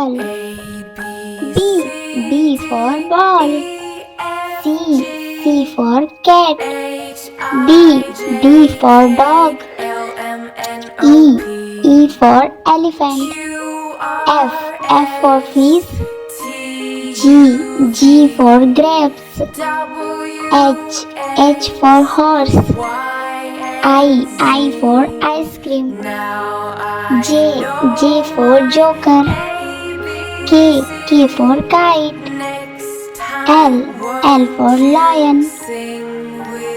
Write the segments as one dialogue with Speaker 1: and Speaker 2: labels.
Speaker 1: ball. B for ball. C for cat. D for dog. E for elephant. F for fish. G for grapes. H for horse. I for ice cream. J for joker. K for kite. L for lion.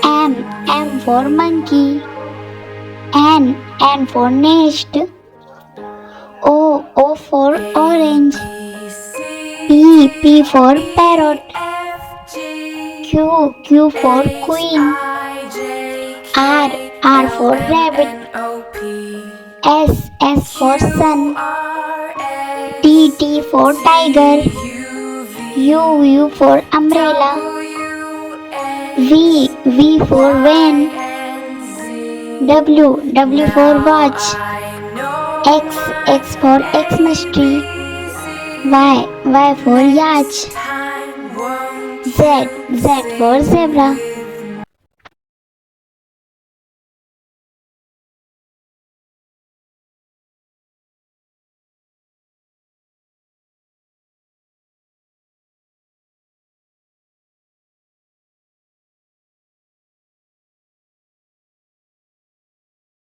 Speaker 1: M for monkey. N for nest. O for orange. P for parrot. Q for queen. R for rabbit. S for sun. T for tiger. U for umbrella. V for van. W for watch. X for Xmas tree. Y for yacht. Z for zebra.